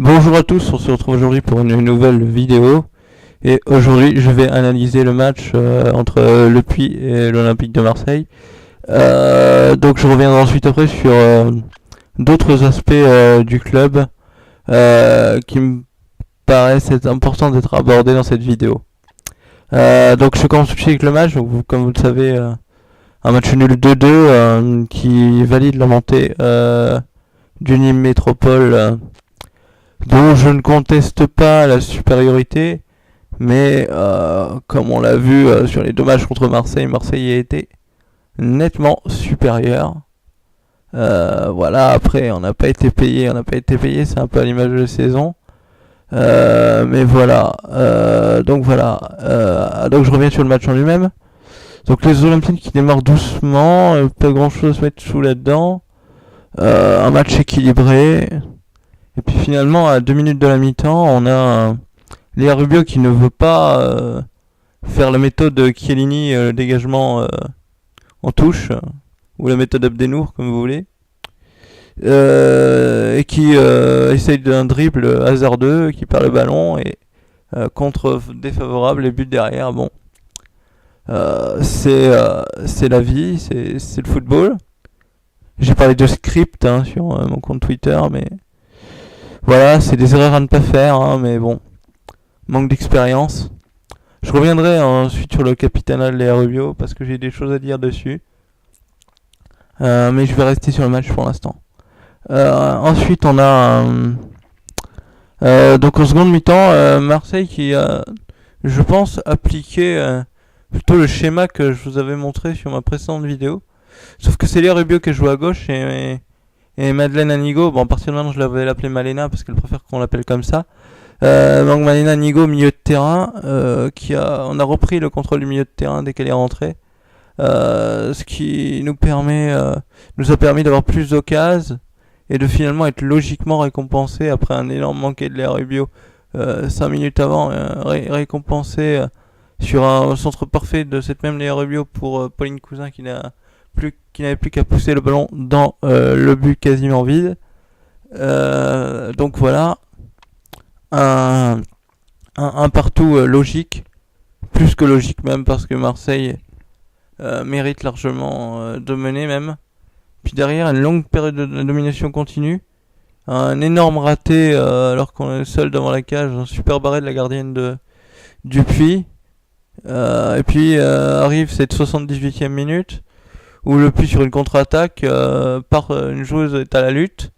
Bonjour à tous, on se retrouve aujourd'hui pour une nouvelle vidéo. Et aujourd'hui, je vais analyser le match entre Le Puy et l'Olympique de Marseille. Donc je reviendrai ensuite après sur d'autres aspects du club qui me paraissent être importants d'être abordés dans cette vidéo. Donc je commence tout de suite avec le match. Donc, comme vous le savez, un match nul 2-2 qui valide la montée du Nîmes Métropole, dont je ne conteste pas la supériorité, mais comme on l'a vu sur les deux matchs contre Marseille, Marseille a été nettement supérieur. Voilà, après on n'a pas été payé, c'est un peu à l'image de la saison. Mais voilà, donc je reviens sur le match en lui-même. Donc les Olympiens qui démarrent doucement, pas grand chose à se mettre sous là-dedans. Un match équilibré. Et puis finalement, à 2 minutes de la mi-temps, on a Léa Rubio qui ne veut pas faire la méthode Chiellini, le dégagement en touche, ou la méthode Abdenour, comme vous voulez. Et qui essaye d'un dribble hasardeux, qui perd le ballon, et contre défavorable, les buts derrière, bon. C'est la vie, c'est le football. J'ai parlé de script sur mon compte Twitter, mais voilà, c'est des erreurs à ne pas faire, mais bon, manque d'expérience. Je reviendrai ensuite sur le capitanat de Léa Rubio parce que j'ai des choses à dire dessus. Mais je vais rester sur le match pour l'instant. Ensuite, on a donc en seconde mi-temps, Marseille qui a, je pense, appliqué plutôt le schéma que je vous avais montré sur ma précédente vidéo. Sauf que c'est Léa Rubio qui joue à gauche et Madeleine Anigo, bon, particulièrement je l'avais appelée Malena parce qu'elle préfère qu'on l'appelle comme ça. Donc Malena Anigo, milieu de terrain, on a repris le contrôle du milieu de terrain dès qu'elle est rentrée. Ce qui nous a permis d'avoir plus d'occasions et de finalement être logiquement récompensé après un énorme manqué de Léa Rubio 5 minutes avant, récompensé sur un centre parfait de cette même Léa Rubio pour Pauline Cousin qui n'avait plus qu'à pousser le ballon dans le but quasiment vide. Donc voilà, un partout logique, plus que logique même, parce que Marseille mérite largement de mener même. Puis derrière, une longue période de domination continue, un énorme raté alors qu'on est seul devant la cage, un super barré de la gardienne du Puy. Et puis arrive cette 78e minute où le Puy sur une contre-attaque par une joueuse est à la lutte.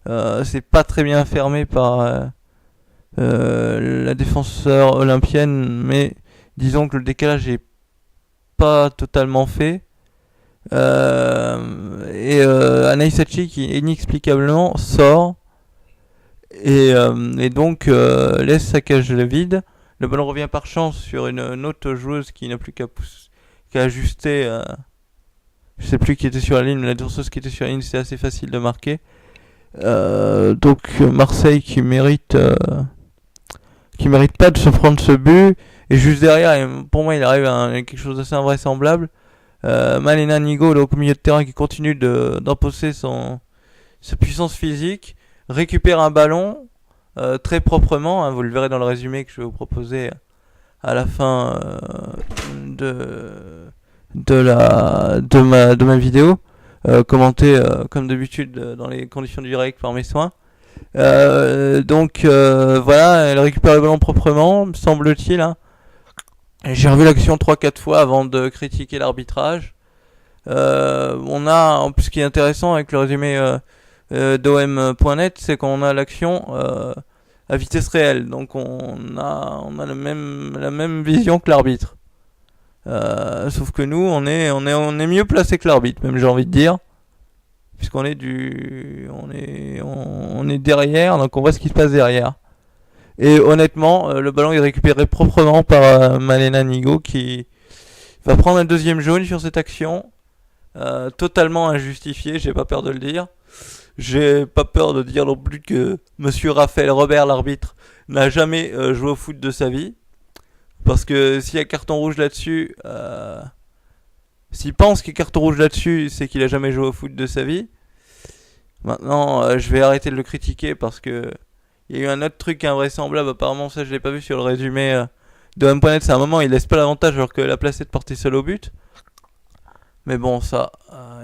C'est pas très bien fermé par la défenseur olympienne, mais disons que le décalage est pas totalement fait. Et Anaïs Hachi qui inexplicablement sort et donc laisse sa cage vide. Le ballon revient par chance sur une autre joueuse qui n'a plus qu'à ajuster. Je sais plus qui était sur la ligne, mais la défenseuse qui était sur la ligne, c'est assez facile de marquer. Donc Marseille qui mérite pas de se prendre ce but. Et juste derrière, pour moi, il arrive à quelque chose d'assez invraisemblable. Malena Nigo, donc au milieu de terrain, qui continue d'imposer sa puissance physique, récupère un ballon très proprement. Vous le verrez dans le résumé que je vais vous proposer à la fin de ma vidéo, commenté comme d'habitude dans les conditions du direct par mes soins. Donc voilà, elle récupère le ballon proprement, semble-t-il. J'ai revu l'action 3-4 fois avant de critiquer l'arbitrage. On a, en plus, ce qui est intéressant avec le résumé d'OM.net, c'est qu'on a l'action à vitesse réelle. Donc on a la même vision que l'arbitre. Sauf que nous, on est mieux placé que l'arbitre, même j'ai envie de dire, puisqu'on est on est derrière, donc on voit ce qui se passe derrière. Et honnêtement, le ballon est récupéré proprement par Malena Nigo qui va prendre un deuxième jaune sur cette action, totalement injustifiée, j'ai pas peur de le dire. J'ai pas peur de dire non plus que Monsieur Raphaël Robert, l'arbitre, n'a jamais joué au foot de sa vie. Parce que s'il y a carton rouge là-dessus, s'il pense qu'il y a carton rouge là-dessus, c'est qu'il a jamais joué au foot de sa vie. Maintenant, je vais arrêter de le critiquer parce que Il y a eu un autre truc invraisemblable, apparemment ça je l'ai pas vu sur le résumé de M.net, c'est un moment il laisse pas l'avantage alors que la placette portait seule au but. Mais bon ça,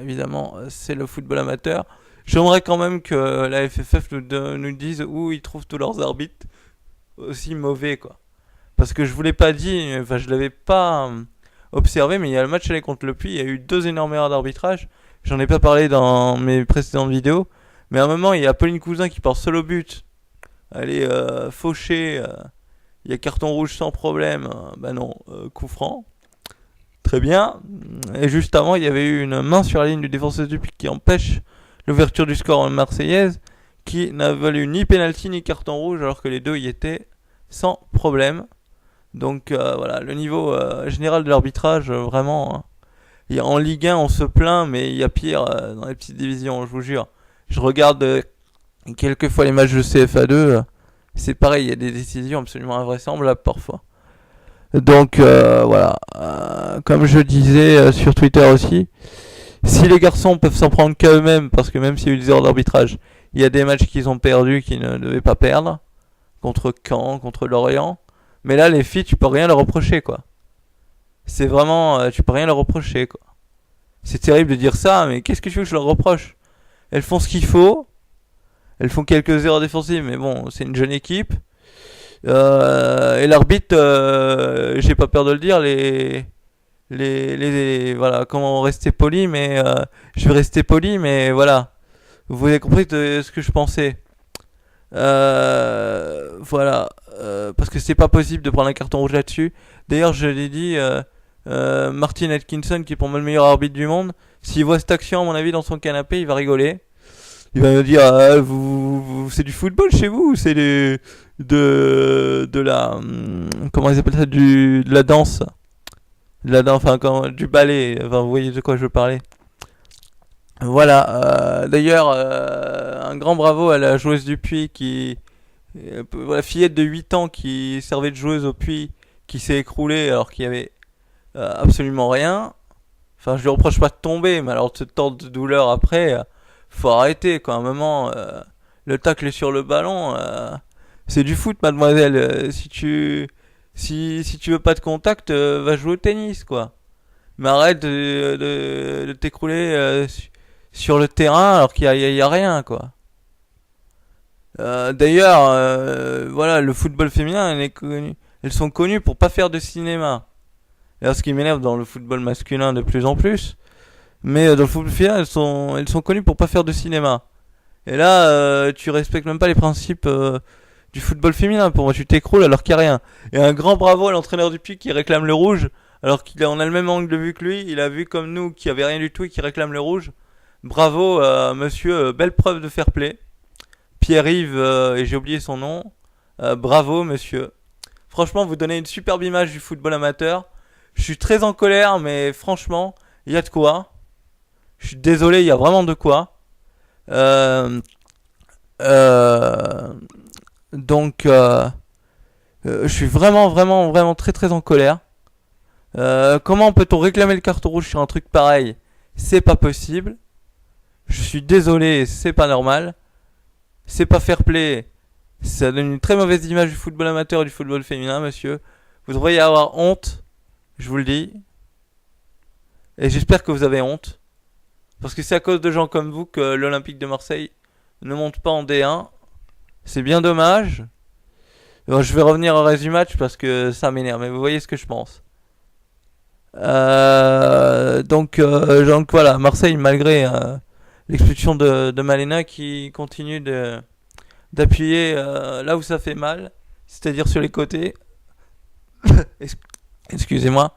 évidemment, c'est le football amateur. J'aimerais quand même que la FFF nous dise où ils trouvent tous leurs arbitres aussi mauvais quoi. Parce que je vous l'ai pas dit, enfin je l'avais pas observé, mais il y a le match aller contre le Puy, il y a eu 2 énormes erreurs d'arbitrage. J'en ai pas parlé dans mes précédentes vidéos, mais à un moment il y a Pauline Cousin qui part seul au but. Elle est fauchée, il y a carton rouge sans problème, bah non, coup franc. Très bien. Et juste avant, il y avait eu une main sur la ligne du défenseur du Puy qui empêche l'ouverture du score en marseillaise, qui n'a valu ni pénalty ni carton rouge, alors que les deux y étaient sans problème. Donc voilà, le niveau général de l'arbitrage, vraiment, en Ligue 1 on se plaint, mais il y a pire dans les petites divisions, je vous jure. Je regarde quelques fois les matchs de CFA2, c'est pareil, il y a des décisions absolument invraisemblables parfois. Donc voilà, comme je disais sur Twitter aussi, si les garçons peuvent s'en prendre qu'à eux-mêmes, parce que même s'il y a eu des erreurs d'arbitrage, il y a des matchs qu'ils ont perdus qu'ils ne devaient pas perdre, contre Caen, contre Lorient. Mais là, les filles, tu peux rien leur reprocher, quoi. C'est vraiment, tu peux rien leur reprocher, quoi. C'est terrible de dire ça, mais qu'est-ce que tu veux que je leur reproche? Elles font ce qu'il faut, elles font quelques erreurs défensives, mais bon, c'est une jeune équipe. Et l'arbitre, j'ai pas peur de le dire, voilà, comment rester poli, mais je vais rester poli, mais voilà. Vous avez compris de ce que je pensais. Voilà, parce que c'est pas possible de prendre un carton rouge là-dessus. D'ailleurs, je l'ai dit, Martin Atkinson, qui est pour moi le meilleur arbitre du monde, s'il voit cette action, à mon avis, dans son canapé, il va rigoler. Il va me dire, c'est du football chez vous ou c'est de la, comment ils appellent ça, de la danse, enfin, du ballet. Enfin, vous voyez de quoi je veux parler. Voilà. D'ailleurs, un grand bravo à la joueuse du Puy la fillette de 8 ans qui servait de joueuse au Puy, qui s'est écroulée alors qu'il y avait absolument rien. Enfin, je lui reproche pas de tomber, mais alors de tant de douleur après, faut arrêter quoi. À un moment, le tacle sur le ballon, c'est du foot, mademoiselle. Si tu veux pas de contact, va jouer au tennis quoi. Mais arrête de t'écrouler sur le terrain alors qu'il y a rien quoi. D'ailleurs, voilà, le football féminin, elles sont connues pour pas faire de cinéma. D'ailleurs, ce qui m'énerve dans le football masculin de plus en plus, mais dans le football féminin, elles sont connues pour pas faire de cinéma. Et là, tu respectes même pas les principes du football féminin. Pour moi, tu t'écroules alors qu'il y a rien. Et un grand bravo à l'entraîneur du Puy qui réclame le rouge, alors qu'on a le même angle de vue que lui. Il a vu comme nous qu'il y avait rien du tout et qui réclame le rouge. Bravo, monsieur, belle preuve de fair play. Pierre-Yves, et j'ai oublié son nom. Bravo, monsieur. Franchement, vous donnez une superbe image du football amateur. Je suis très en colère, mais franchement, il y a de quoi. Je suis désolé, il y a vraiment de quoi. Donc, je suis vraiment très très en colère. Comment peut-on réclamer le carton rouge sur un truc pareil? C'est pas possible. Je suis désolé, c'est pas normal. C'est pas fair play. Ça donne une très mauvaise image du football amateur et du football féminin, monsieur. Vous devriez avoir honte, je vous le dis. Et j'espère que vous avez honte. Parce que c'est à cause de gens comme vous que l'Olympique de Marseille ne monte pas en D1. C'est bien dommage. Bon, je vais revenir au reste du match parce que ça m'énerve. Mais vous voyez ce que je pense. Donc voilà, Marseille, malgré l'expulsion de Malena, qui continue d'appuyer là où ça fait mal, c'est-à-dire sur les côtés. Excusez-moi.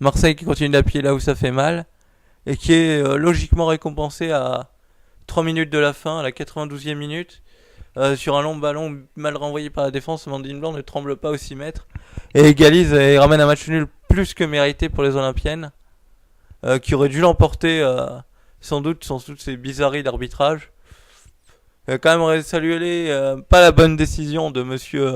Marseille qui continue d'appuyer là où ça fait mal et qui est logiquement récompensé à 3 minutes de la fin, à la 92e minute, sur un long ballon mal renvoyé par la défense. Amandine Blanc ne tremble pas au 6 mètres et égalise et ramène un match nul plus que mérité pour les Olympiennes, qui auraient dû l'emporter sans doute ces bizarreries d'arbitrage. Quand même saluer pas la bonne décision de monsieur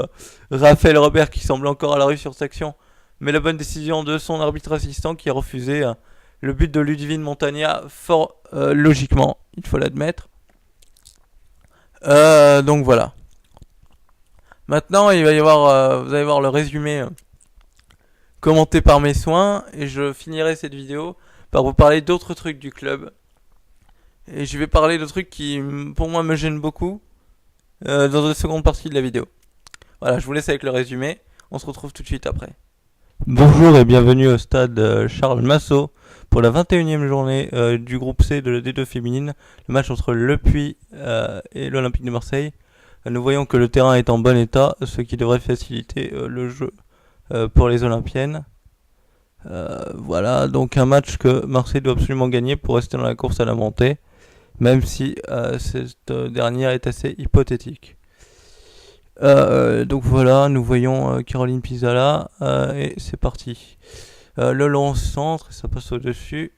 Raphaël Robert qui semble encore à la rue sur cette action, mais la bonne décision de son arbitre assistant qui a refusé le but de Ludivine Montagna fort logiquement, il faut l'admettre. Donc voilà. Maintenant, il va y avoir, vous allez voir le résumé commenté par mes soins, et je finirai cette vidéo par vous parler d'autres trucs du club. Et je vais parler de trucs qui, pour moi, me gênent beaucoup dans la seconde partie de la vidéo. Voilà, je vous laisse avec le résumé. On se retrouve tout de suite après. Bonjour et bienvenue au stade Charles Massot pour la 21e journée du groupe C de la D2 féminine, le match entre Le Puy et l'Olympique de Marseille. Nous voyons que le terrain est en bon état, ce qui devrait faciliter le jeu pour les Olympiennes. Voilà, donc un match que Marseille doit absolument gagner pour rester dans la course à la montée, même si cette dernière est assez hypothétique. Donc voilà, nous voyons Caroline Pisala et c'est parti. Le long centre, ça passe au-dessus.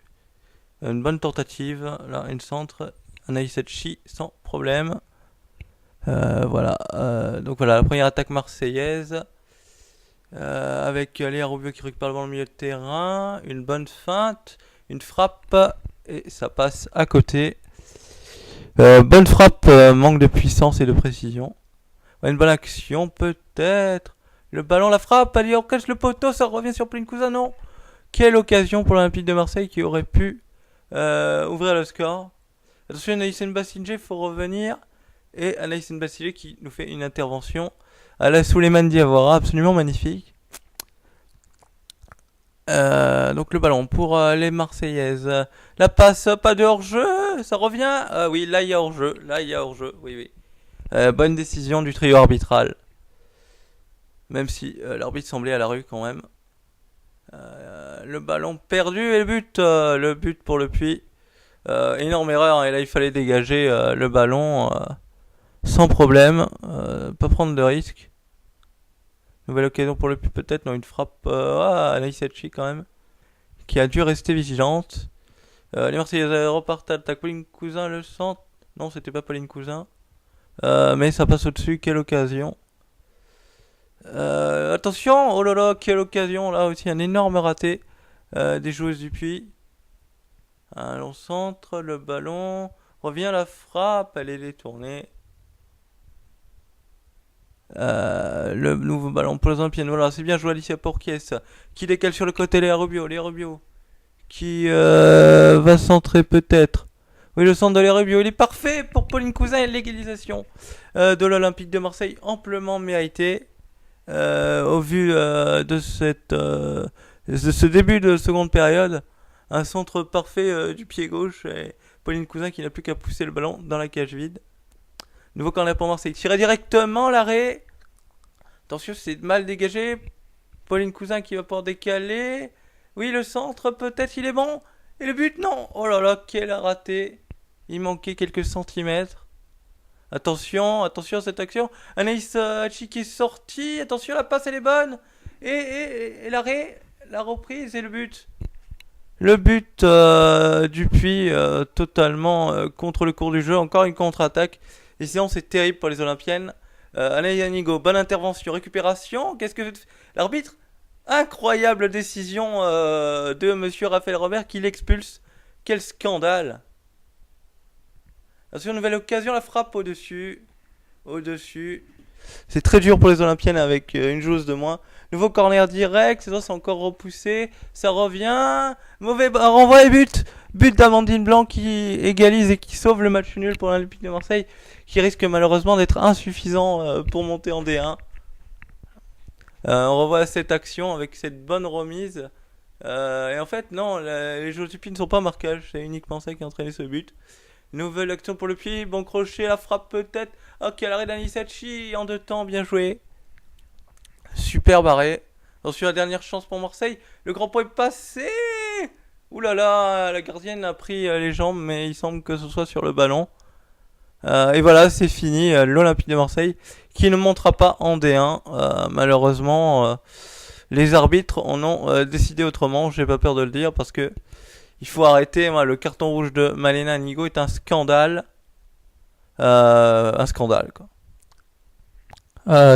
Une bonne tentative, là, une centre. Anaïs Etchi sans problème. Voilà, donc voilà, la première attaque marseillaise. Avec Léa Rubio qui récupère le ballon au milieu de terrain. Une bonne feinte, une frappe et ça passe à côté. Bonne frappe, manque de puissance et de précision. Une bonne action peut-être. Le ballon, la frappe, allez on cache le poteau, ça revient sur Pauline Cousin, non. Quelle occasion pour l'Olympique de Marseille qui aurait pu ouvrir le score. Attention, Anaïs Nbassingé, faut revenir. Et Anaïs Nbassingé qui nous fait une intervention à la Souleymane Diawara, absolument magnifique. Donc le ballon pour les Marseillaises. La passe, pas de hors-jeu, ça revient. Oui, là il y a hors-jeu, oui. Bonne décision du trio arbitral. Même si l'arbitre semblait à la rue quand même. Le ballon perdu et le but pour Le Puy. Énorme erreur, et là il fallait dégager le ballon sans problème, pas prendre de risque. Nouvelle occasion pour Le Puy peut-être, non, une frappe à Naïsachi quand même, qui a dû rester vigilante. Les Marseillais repartent à l'attaque. Pauline Cousin le centre, non c'était pas Pauline Cousin. Mais ça passe au-dessus, quelle occasion. Attention, oh là là, quelle occasion, là aussi un énorme raté des joueuses du Puy. Un long centre, le ballon, revient la frappe, elle est détournée. Le nouveau ballon pour les Olympiennes, voilà, c'est bien joué Alicia Porquies, qui décale sur le côté Léa Rubio, qui va centrer peut-être. Oui, le centre de Léa Rubio, il est parfait pour Pauline Cousin et l'égalisation de l'Olympique de Marseille, amplement mérité au vu de ce début de seconde période. Un centre parfait du pied gauche et Pauline Cousin qui n'a plus qu'à pousser le ballon dans la cage vide. Nouveau corner pour Marseille, tiré directement l'arrêt. Attention, c'est mal dégagé. Pauline Cousin qui va pouvoir décaler. Oui, le centre peut-être, il est bon. Et le but, non. Oh là là, quel raté. Il manquait quelques centimètres. Attention à cette action. Anaïs Hachi qui est sortie. Attention, la passe elle est bonne. Et l'arrêt, la reprise et le but. Le but du Puy totalement contre le cours du jeu. Encore une contre-attaque. Et sinon c'est terrible pour les Olympiennes. Anaïs Anigo, bonne intervention, récupération. Qu'est-ce que l'arbitre? Incroyable décision de monsieur Raphaël Robert qui l'expulse. Quel scandale. Attention, nouvelle occasion, la frappe au-dessus. C'est très dur pour les Olympiennes avec une joueuse de moins. Nouveau corner direct, c'est encore repoussé. Ça revient. Mauvais renvoi et but. But d'Amandine Blanc qui égalise et qui sauve le match nul pour l'Olympique de Marseille, qui risque malheureusement d'être insuffisant pour monter en D1. On revoit cette action avec cette bonne remise. Et en fait, non, les joueurs du Puy ne sont pas marquages. C'est uniquement ça qui a entraîné ce but. Nouvelle action pour le Puy. Bon crochet, la frappe peut-être. Ok, l'arrêt d'Anisachi en 2 temps, bien joué. Superbe arrêt. Ensuite, la dernière chance pour Marseille. Le grand point est passé. Ouh là là, la gardienne a pris les jambes, mais il semble que ce soit sur le ballon. Et voilà, c'est fini. L'Olympique de Marseille qui ne montera pas en D1. Malheureusement, les arbitres en ont décidé autrement. J'ai pas peur de le dire parce que il faut arrêter. Le carton rouge de Malena Anigo est un scandale. Un scandale, quoi.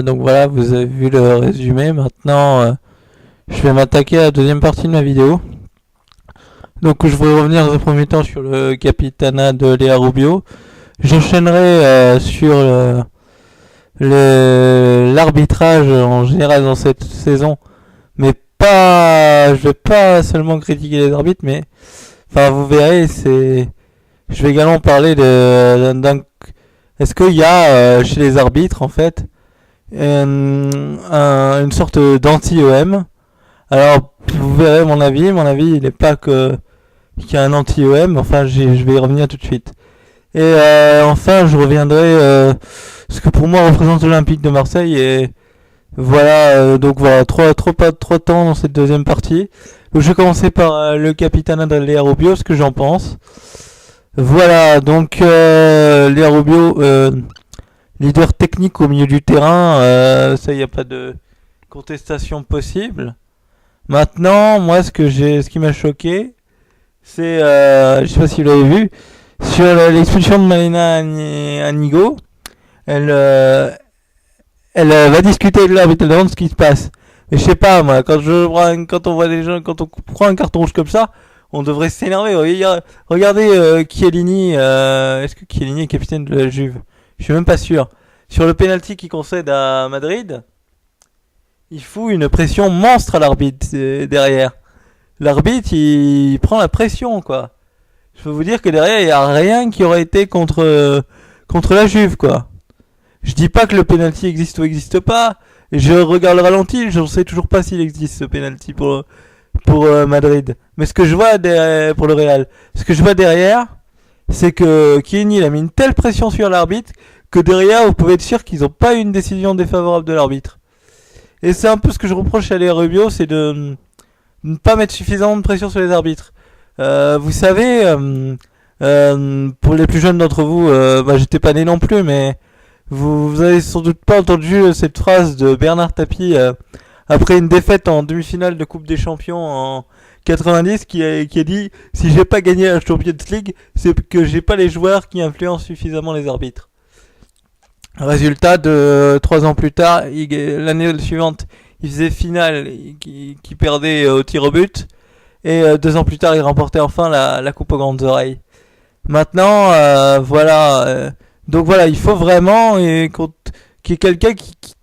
Donc voilà, vous avez vu le résumé. Maintenant, je vais m'attaquer à la deuxième partie de ma vidéo. Donc je voudrais revenir dans un premier temps sur le capitanat de Léa Rubio. J'enchaînerai sur l'arbitrage en général dans cette saison, mais pas, je vais pas seulement critiquer les arbitres, mais enfin vous verrez, je vais également parler est-ce qu'il y a chez les arbitres en fait une sorte d'anti-OM. Alors vous verrez mon avis il n'est pas qu'il y a un anti-OM, enfin je vais y revenir tout de suite. Et enfin je reviendrai ce que pour moi représente l'Olympique de Marseille, et voilà, donc voilà, trop de temps dans cette deuxième partie. Donc je vais commencer par le capitaine Léa Rubio, ce que j'en pense. Voilà, donc Léa Rubio, leader technique au milieu du terrain, ça y a pas de contestation possible. Maintenant, moi ce qui m'a choqué, c'est, je sais pas si vous l'avez vu, sur l'expulsion de Malena Anigo, elle va discuter avec l'arbitre, elle demande ce qui se passe. Mais je sais pas, moi, quand on voit des gens, quand on prend un carton rouge comme ça, on devrait s'énerver. Regardez Chiellini, est-ce que Chiellini est capitaine de la Juve? Je suis même pas sûr. Sur le penalty qu'il concède à Madrid, il fout une pression monstre à l'arbitre derrière. L'arbitre, il prend la pression, quoi. Je peux vous dire que derrière, il n'y a rien qui aurait été contre la Juve, quoi. Je dis pas que le penalty existe ou existe pas. Je regarde le ralenti, je ne sais toujours pas s'il existe ce penalty pour Madrid. Mais ce que je vois pour le Real, ce que je vois derrière, c'est que Chiellini a mis une telle pression sur l'arbitre que derrière, vous pouvez être sûr qu'ils n'ont pas eu une décision défavorable de l'arbitre. Et c'est un peu ce que je reproche à Léa Rubio, c'est de ne pas mettre suffisamment de pression sur les arbitres. Vous savez, pour les plus jeunes d'entre vous, j'étais pas né non plus, mais vous avez sans doute pas entendu cette phrase de Bernard Tapie après une défaite en demi-finale de Coupe des Champions en 90 qui a dit « Si j'ai pas gagné la Champions League, c'est que j'ai pas les joueurs qui influencent suffisamment les arbitres. » Résultat, 3 ans plus tard, l'année suivante, il faisait finale qui perdait au tir au but, et 2 ans plus tard, il remportait enfin la Coupe aux grandes oreilles. Maintenant, voilà... donc voilà, il faut vraiment qu'il y ait quelqu'un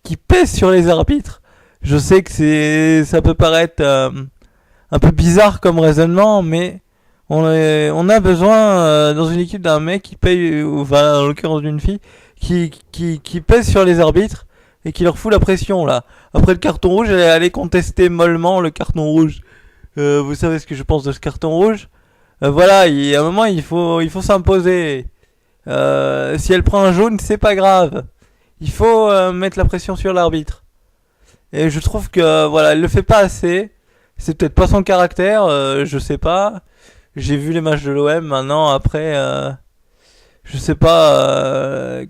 qui pèse sur les arbitres. Je sais que ça peut paraître un peu bizarre comme raisonnement, mais on a besoin dans une équipe d'un mec qui paye, enfin en l'occurrence d'une fille, qui pèse sur les arbitres et qui leur fout la pression là. Après le carton rouge, elle est allée contester mollement le carton rouge. Vous savez ce que je pense de ce carton rouge. Voilà, à un moment il faut s'imposer. Si elle prend un jaune, c'est pas grave. Il faut mettre la pression sur l'arbitre. Et je trouve que voilà, elle le fait pas assez. C'est peut-être pas son caractère, je sais pas. J'ai vu les matchs de l'OM maintenant. Après, je sais pas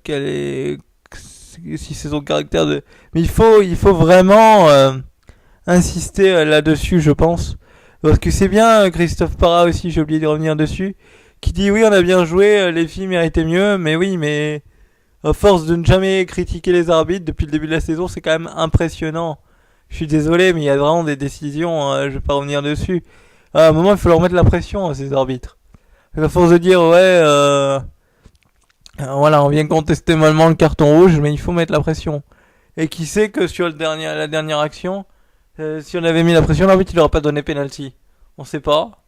si c'est son caractère de. Mais il faut vraiment insister là-dessus, je pense, parce que c'est bien Christophe Parra aussi. J'ai oublié de revenir dessus. Qui dit oui, on a bien joué, les filles méritaient mieux, mais oui, mais à force de ne jamais critiquer les arbitres depuis le début de la saison, c'est quand même impressionnant. Je suis désolé, mais il y a vraiment des décisions, je vais pas revenir dessus. À un moment, il faut leur mettre la pression à ces arbitres. À force de dire ouais, voilà, on vient contester mollement le carton rouge, mais il faut mettre la pression. Et qui sait que sur la dernière action, si on avait mis la pression, l'arbitre il aurait pas donné penalty. On sait pas.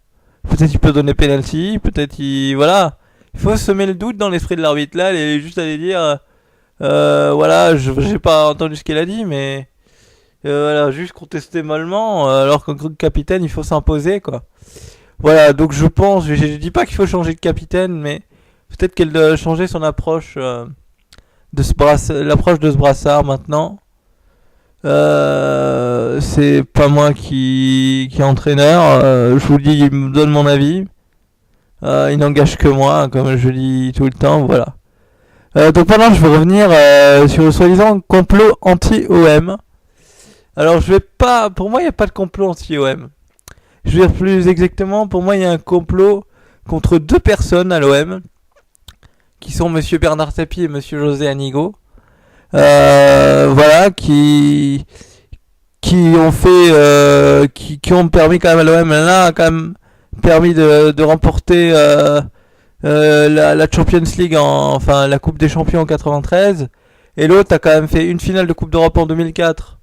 Peut-être il peut donner penalty, peut-être voilà. Il faut semer le doute dans l'esprit de l'arbitre là, et juste aller dire voilà, j'ai pas entendu ce qu'elle a dit, mais voilà, juste contester mollement, alors qu'en capitaine il faut s'imposer quoi. Voilà, donc je pense, je dis pas qu'il faut changer de capitaine, mais peut-être qu'elle doit changer son approche l'approche de ce brassard maintenant. C'est pas moi qui est entraîneur, je vous le dis, il me donne mon avis, il n'engage que moi, comme je dis tout le temps, voilà. Donc maintenant je vais revenir sur le soi-disant complot anti-OM. Alors pour moi il n'y a pas de complot anti-OM. Je vais dire plus exactement, pour moi il y a un complot contre 2 personnes à l'OM, qui sont monsieur Bernard Tapie et monsieur José Anigo. Voilà, qui ont fait qui ont permis quand même à l'OM là, quand même permis de remporter la Champions League, enfin la Coupe des Champions en 93, Et l'autre a quand même fait une finale de Coupe d'Europe en 2004.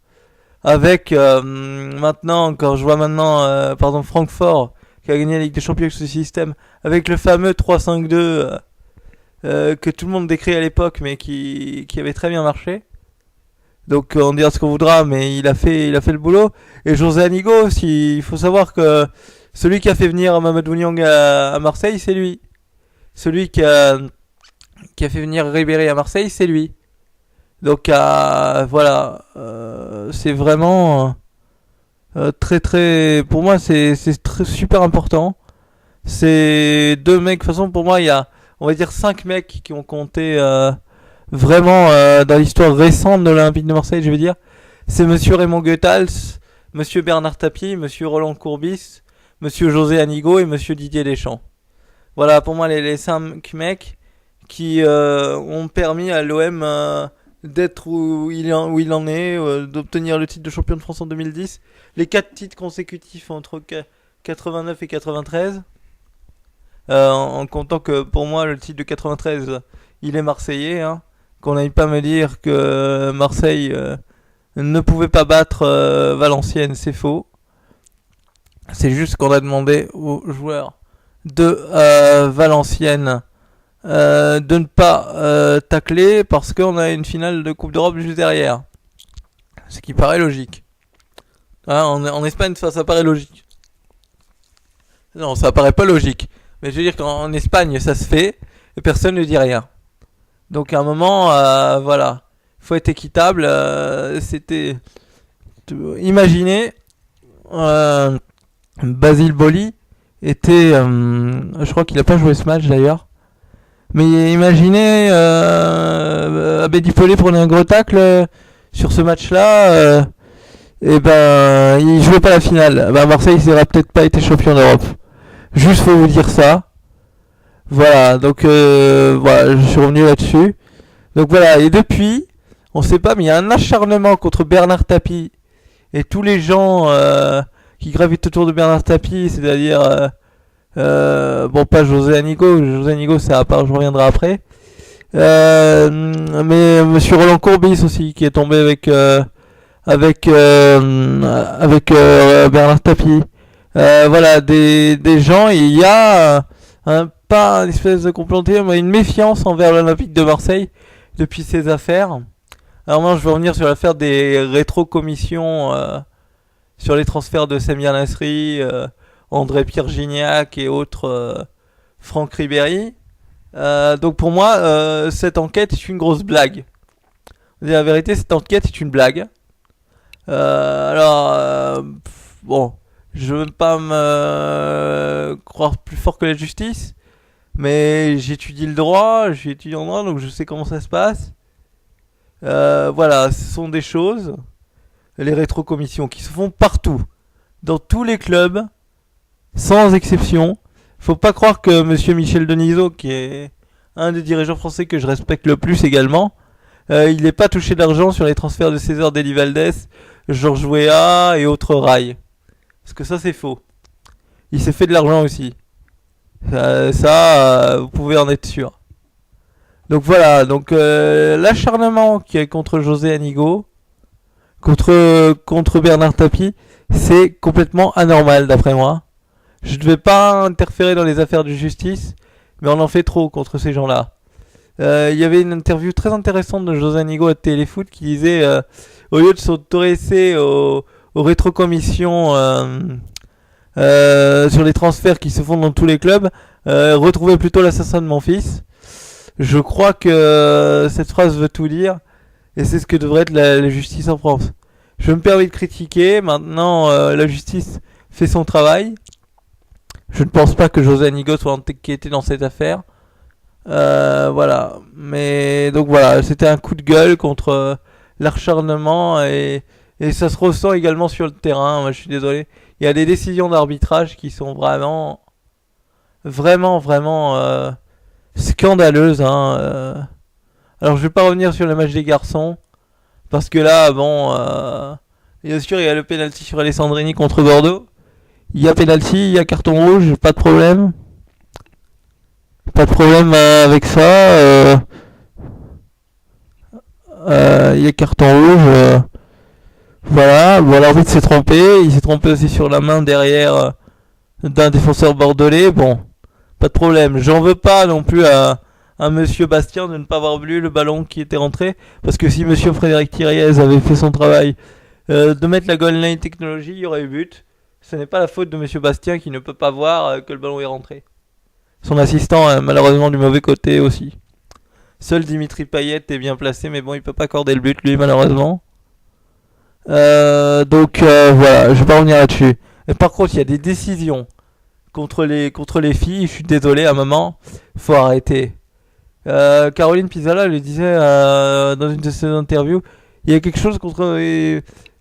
Avec maintenant, quand je vois maintenant, par exemple Francfort, qui a gagné la Ligue des Champions avec ce système, avec le fameux 3-5-2 que tout le monde décrit à l'époque, mais qui avait très bien marché. Donc on dira ce qu'on voudra, mais il a fait le boulot. Et José Anigo aussi, il faut savoir que celui qui a fait venir Mamadou Niang à Marseille, c'est lui. Celui qui a fait venir Ribéry à Marseille, c'est lui. Donc voilà, c'est vraiment très très, pour moi c'est super important. C'est deux mecs, de toute façon pour moi il y a, on va dire 5 mecs qui ont compté vraiment dans l'histoire récente de l'Olympique de Marseille, je veux dire. C'est monsieur Raymond Goethals, monsieur Bernard Tapie, monsieur Roland Courbis, monsieur José Anigo et monsieur Didier Deschamps. Voilà pour moi les 5 mecs qui ont permis à l'OM d'être où il en est, d'obtenir le titre de champion de France en 2010, les 4 titres consécutifs entre 89 et 93, en comptant que pour moi le titre de 93 il est marseillais, hein, qu'on n'aille pas me dire que Marseille ne pouvait pas battre Valenciennes, c'est faux. C'est juste qu'on a demandé aux joueurs de Valenciennes de ne pas tacler parce qu'on a une finale de Coupe d'Europe juste derrière. Ce qui paraît logique. Hein, en Espagne, ça paraît logique. Non, ça paraît pas logique. Mais je veux dire qu'en Espagne, ça se fait et personne ne dit rien. Donc à un moment, voilà, faut être équitable. C'était, imaginez, Basile Boli était, je crois qu'il a pas joué ce match d'ailleurs. Mais imaginez Abedi Pelé prenait un gros tacle sur ce match-là, et ben il jouait pas la finale. Ben Marseille n'aurait peut-être pas été champion d'Europe. Juste faut vous dire ça. Voilà, donc voilà, je suis revenu là-dessus. Donc voilà, et depuis, on sait pas, mais il y a un acharnement contre Bernard Tapie et tous les gens qui gravitent autour de Bernard Tapie, c'est-à-dire bon, pas José Anigo c'est à part, je reviendrai après. Mais monsieur Roland Courbis aussi, qui est tombé avec Bernard Tapie. Voilà, des gens, il y a pas une espèce de complanté, mais une méfiance envers l'Olympique de Marseille depuis ces affaires. Alors moi, je vais revenir sur l'affaire des rétro-commissions sur les transferts de Samir Nasri, André-Pierre Gignac et autres, Franck Ribéry. Donc pour moi, cette enquête est une grosse blague. La vérité, cette enquête est une blague. Bon, je veux pas me croire plus fort que la justice, mais j'étudie le droit, j'ai étudié en droit, donc je sais comment ça se passe. Voilà, ce sont des choses, les rétrocommissions, qui se font partout, dans tous les clubs, sans exception. Faut pas croire que monsieur Michel Denisot, qui est un des dirigeants français que je respecte le plus également, il n'est pas touché d'argent sur les transferts de César Deli Valdés, Georges Weah et autres rails. Parce que ça, c'est faux. Il s'est fait de l'argent aussi. Vous pouvez en être sûr. Donc voilà, donc l'acharnement qui est contre José Anigo, contre Bernard Tapie, c'est complètement anormal d'après moi. Je ne vais pas interférer dans les affaires de justice, mais on en fait trop contre ces gens-là. Il y avait une interview très intéressante de José Anigo à Téléfoot qui disait au lieu de s'intéresser aux rétrocommissions sur les transferts qui se font dans tous les clubs, retrouvez plutôt l'assassin de mon fils. Je crois que cette phrase veut tout dire, et c'est ce que devrait être la justice en France. Je me permets de critiquer, maintenant la justice fait son travail. Je ne pense pas que José Anigo soit inquiété dans cette affaire. Voilà, mais donc voilà, c'était un coup de gueule contre l'acharnement et ça se ressent également sur le terrain. Moi, je suis désolé. Il y a des décisions d'arbitrage qui sont vraiment scandaleuses. Hein. Alors, je vais pas revenir sur le match des garçons parce que là, bon, bien sûr, il y a le penalty sur Alessandrini contre Bordeaux. Il y a penalty, il y a carton rouge, pas de problème. Pas de problème avec ça. il y a carton rouge. Voilà, bon, l'arbitre s'est trompé. Il s'est trompé aussi sur la main derrière d'un défenseur bordelais. Bon, pas de problème. J'en veux pas non plus à monsieur Bastien de ne pas avoir vu le ballon qui était rentré. Parce que si monsieur Frédéric Thiriez avait fait son travail de mettre la goal line technologie, il y aurait eu but. Ce n'est pas la faute de monsieur Bastien qui ne peut pas voir que le ballon est rentré. Son assistant a malheureusement du mauvais côté aussi. Seul Dimitri Payet est bien placé, mais bon, il peut pas accorder le but lui malheureusement. Donc voilà, je vais pas revenir là-dessus. Et par contre, il y a des décisions contre les filles. Je suis désolé, à un moment, faut arrêter. Caroline Pizzala le disait dans une de ses interviews. Il y a quelque chose contre.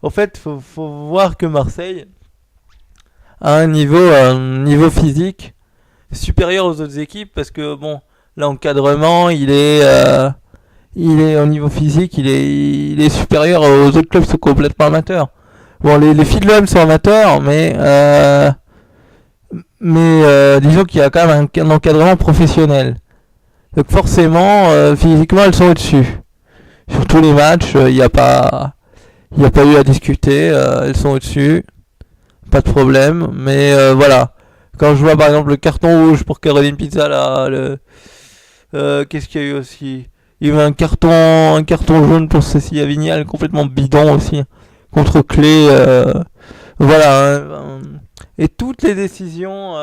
En fait, faut voir que Marseille a un niveau physique supérieur aux autres équipes parce que bon, l'encadrement, il est au niveau physique, il est supérieur aux autres clubs qui sont complètement amateurs. Bon, les filles de l'OM sont amateurs, mais disons qu'il y a quand même un encadrement professionnel. Donc forcément, physiquement, elles sont au-dessus. Sur tous les matchs, il n'y a pas eu à discuter. Elles sont au-dessus, pas de problème. Mais voilà, quand je vois par exemple le carton rouge pour Caroline Pizzala, qu'est-ce qu'il y a eu aussi? Il y a eu un carton jaune pour Cécilia Vignal, complètement bidon aussi, contre Clé. Voilà. Et toutes les décisions,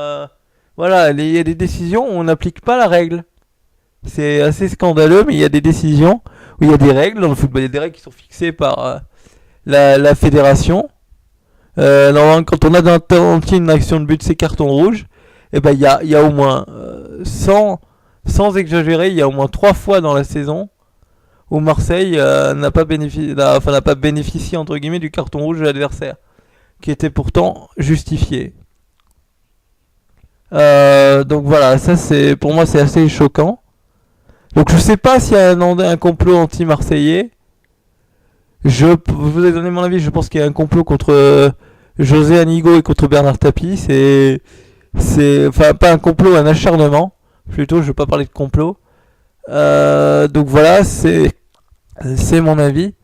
voilà, il y a des décisions où on n'applique pas la règle. C'est assez scandaleux, mais il y a des décisions où il y a des règles dans le football. Il y a des règles qui sont fixées par la fédération. Normalement, quand on a d'intenté une action de but, c'est carton rouge. Et ben il y a au moins sans exagérer, il y a au moins 3 fois dans la saison où Marseille n'a pas bénéficié entre guillemets du carton rouge de l'adversaire, qui était pourtant justifié. Donc voilà, ça c'est pour moi c'est assez choquant. Donc je sais pas s'il y a un complot anti-marseillais. Je vous ai donné mon avis, je pense qu'il y a un complot contre José Anigo et contre Bernard Tapie. C'est enfin pas un complot, un acharnement. Plutôt, je veux pas parler de complot. Donc voilà, c'est mon avis.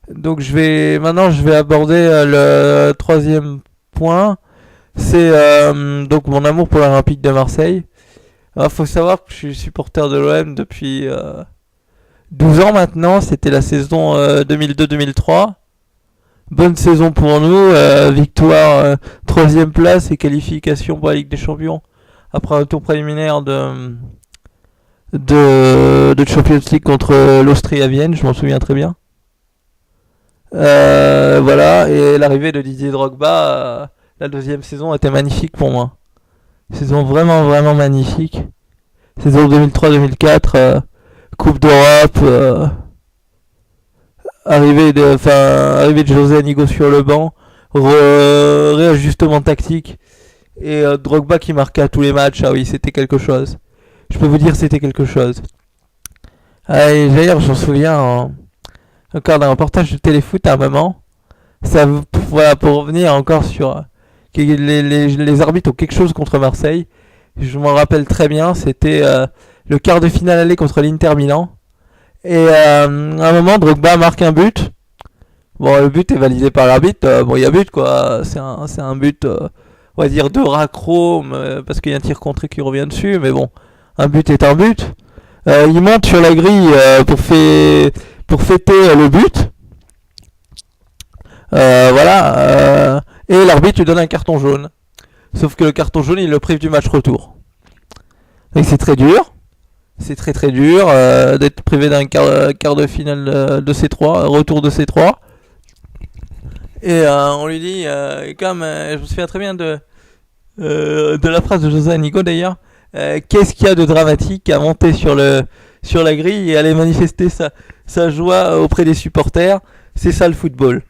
Donc maintenant je vais aborder le troisième point. C'est donc mon amour pour l'Olympique de Marseille. Alors, faut savoir que je suis supporter de l'OM depuis 12 ans maintenant. C'était la saison 2002-2003. Bonne saison pour nous. Victoire, 3ème place et qualification pour la Ligue des Champions. Après un tour préliminaire de Champions League contre l'Austrie à Vienne, je m'en souviens très bien. Voilà, et l'arrivée de Didier Drogba, la 2ème saison était magnifique pour moi. Saison vraiment vraiment magnifique. Saison 2003-2004, Coupe d'Europe, arrivée de José Anigo sur le banc, réajustement tactique et Drogba qui marquait à tous les matchs. Ah oui, c'était quelque chose. Je peux vous dire c'était quelque chose. Et d'ailleurs, j'en souviens encore d'un reportage de Téléfoot à un moment. Ça, voilà, pour revenir encore sur les arbitres ont quelque chose contre Marseille. Je m'en rappelle très bien, c'était le quart de finale aller contre l'Inter Milan. Et à un moment, Drogba marque un but. Bon, le but est validé par l'arbitre. Bon, il y a but, quoi. C'est un but, on va dire, de raccro, parce qu'il y a un tir contré qui revient dessus. Mais bon, un but est un but. Il monte sur la grille pour fêter le but. Voilà. Et l'arbitre lui donne un carton jaune. Sauf que le carton jaune, il le prive du match retour. Et c'est très dur. C'est très très dur d'être privé d'un quart de finale de C3, retour de C3. Et on lui dit, comme je me souviens très bien de la phrase de José Anigo d'ailleurs, qu'est-ce qu'il y a de dramatique à monter sur la grille et aller manifester sa joie auprès des supporters? C'est ça le football.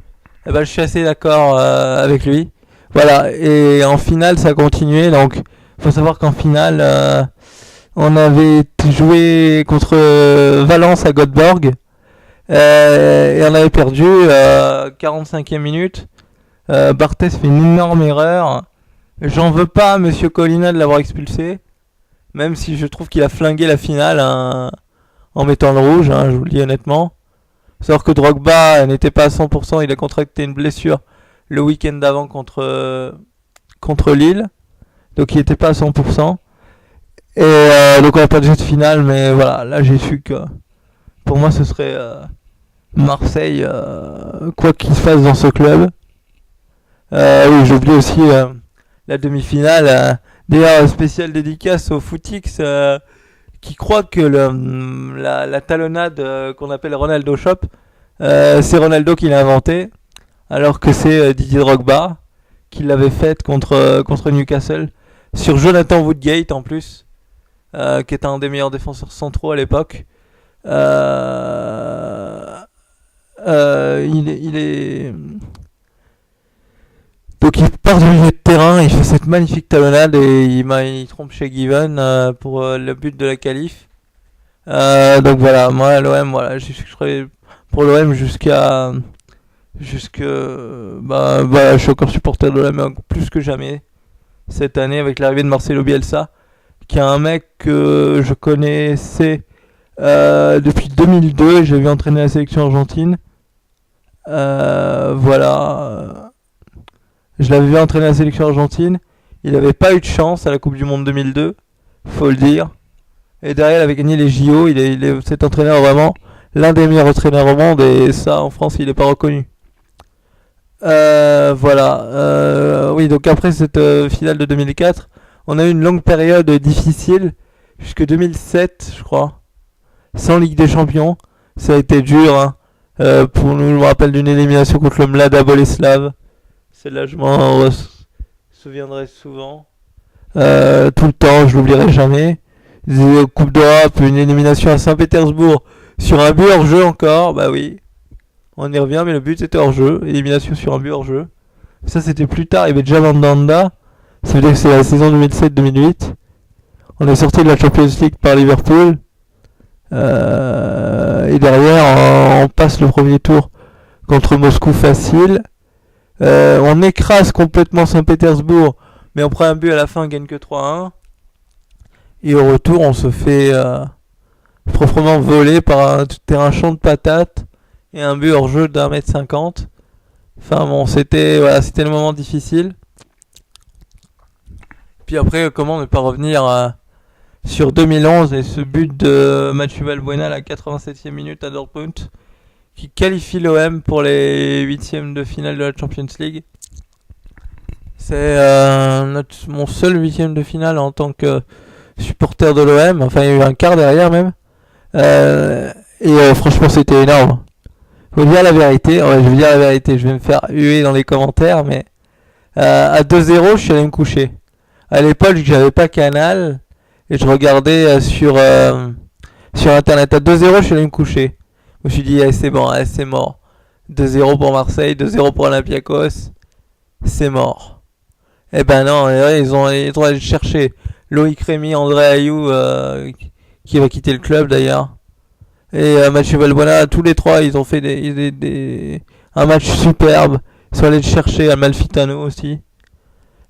Et ben, je suis assez d'accord avec lui. Voilà, et en finale ça a continué, donc faut savoir qu'en finale on avait joué contre Valence à Göteborg et on avait perdu 45e minute. Barthez fait une énorme erreur. J'en veux pas à Monsieur Colina de l'avoir expulsé, même si je trouve qu'il a flingué la finale en mettant le rouge, je vous le dis honnêtement. savoir que Drogba n'était pas à 100%, il a contracté une blessure le week-end d'avant contre Lille, donc il n'était pas à 100%. Et donc on n'a pas de jeu de finale, mais voilà, là j'ai su que pour moi ce serait Marseille, quoi qu'il se fasse dans ce club. Oui, j'oublie aussi la demi-finale. D'ailleurs, spéciale dédicace au Footix qui croit que la talonnade qu'on appelle Ronaldo Shop, c'est Ronaldo qui l'a inventé, alors que c'est Didier Drogba qui l'avait faite contre Newcastle, sur Jonathan Woodgate en plus, qui était un des meilleurs défenseurs centraux à l'époque. Il est donc il part du milieu de terrain, il fait cette magnifique talonnade et il trompe chez Given pour le but de la qualif. Donc voilà, moi l'OM, voilà, je serai pour l'OM je suis encore supporter de l'OM plus que jamais cette année avec l'arrivée de Marcelo Bielsa, qui est un mec que je connaissais depuis 2002, j'ai vu entraîner la sélection argentine. Voilà. Je l'avais vu entraîner la sélection argentine. Il n'avait pas eu de chance à la Coupe du Monde 2002, faut le dire. Et derrière, il avait gagné les JO. Cet entraîneur vraiment l'un des meilleurs entraîneurs au monde. Et ça, en France, il n'est pas reconnu. Voilà. Oui, donc après cette finale de 2004, on a eu une longue période difficile, jusque 2007, je crois. Sans Ligue des Champions. Ça a été dur, hein. Pour nous, je me rappelle d'une élimination contre le Mlada Boleslav. Celle-là, je m'en souviendrai souvent. Tout le temps, je l'oublierai jamais. Coupe d'Europe, une élimination à Saint-Pétersbourg sur un but hors jeu encore. Bah oui, on y revient, mais le but était hors jeu. Élimination sur un but hors jeu. Ça, c'était plus tard. Il y avait déjà Mandanda. Ça veut dire que c'est la saison 2007-2008. On est sorti de la Champions League par Liverpool. Et derrière, on passe le premier tour contre Moscou facile. On écrase complètement Saint-Pétersbourg, mais on prend un but à la fin, on gagne que 3-1. Et au retour, on se fait proprement voler par un terrain champ de patates et un but hors jeu d'1m50. Enfin bon, c'était le moment difficile. Puis après, comment ne pas revenir sur 2011 et ce but de Mathieu Valbuena à la 87e minute à Dortmund, qui qualifie l'OM pour les huitièmes de finale de la Champions League. C'est mon seul huitième de finale en tant que supporter de l'OM. Enfin, il y a eu un quart derrière même. Franchement, c'était énorme. Je vais vous dire la vérité. Je vais me faire huer dans les commentaires, mais à 2-0, je suis allé me coucher. À l'époque, j'avais pas Canal et je regardais sur Internet. À 2-0, je suis allé me coucher. Je me suis dit, c'est bon, c'est mort. 2-0 pour Marseille, 2-0 pour Olympiakos, c'est mort. Eh ben non, ils ont le droit de chercher Loïc Rémy, André Ayou, qui va quitter le club d'ailleurs. Et Mathieu Valbuena, tous les trois, ils ont fait un match superbe. Ils sont allés le chercher, Amalfitano aussi.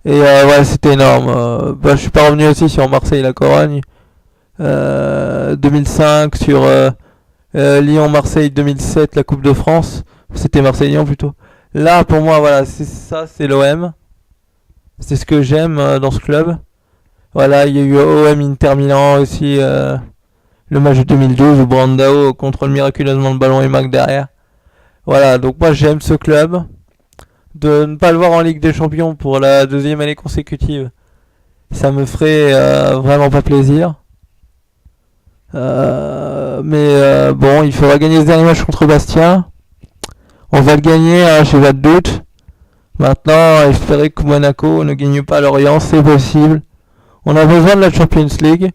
Et c'était énorme. Je suis pas revenu aussi sur Marseille-La Corogne. 2005, sur Lyon-Marseille 2007, la Coupe de France. C'était Marseille-Lyon plutôt. Là, pour moi, voilà, c'est l'OM. C'est ce que j'aime dans ce club. Voilà, il y a eu OM Inter Milan aussi, le match de 2012 où Brandao contrôle miraculeusement le ballon et marque derrière. Voilà, donc moi j'aime ce club. De ne pas le voir en Ligue des Champions pour la deuxième année consécutive, ça me ferait vraiment pas plaisir. Bon, il faudra gagner ce dernier match contre Bastia. On va le gagner, hein, j'ai pas de doute. Maintenant, espérer que Monaco ne gagne pas Lorient, c'est possible. On a besoin de la Champions League,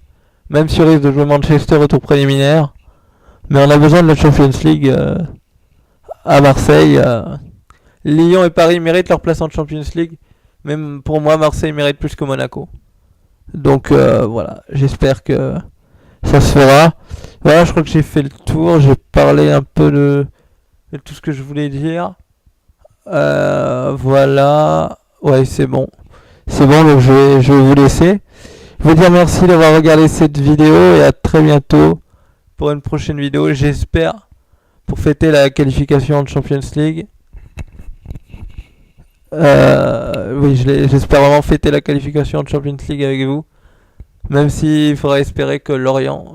même si on risque de jouer Manchester au tour préliminaire. Mais on a besoin de la Champions League à Marseille. Lyon et Paris méritent leur place en Champions League. Même pour moi, Marseille mérite plus que Monaco. Donc voilà, j'espère que ça se fera. Voilà, je crois que j'ai fait le tour. J'ai parlé un peu de tout ce que je voulais dire. Voilà. Ouais, c'est bon. C'est bon, donc je vais vous laisser. Je veux dire merci d'avoir regardé cette vidéo et à très bientôt pour une prochaine vidéo. J'espère pour fêter la qualification de Champions League. Oui, j'espère vraiment fêter la qualification de Champions League avec vous. Même s'il faudra espérer que Lorient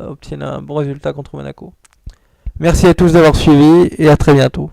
obtienne un bon résultat contre Monaco. Merci à tous d'avoir suivi et à très bientôt.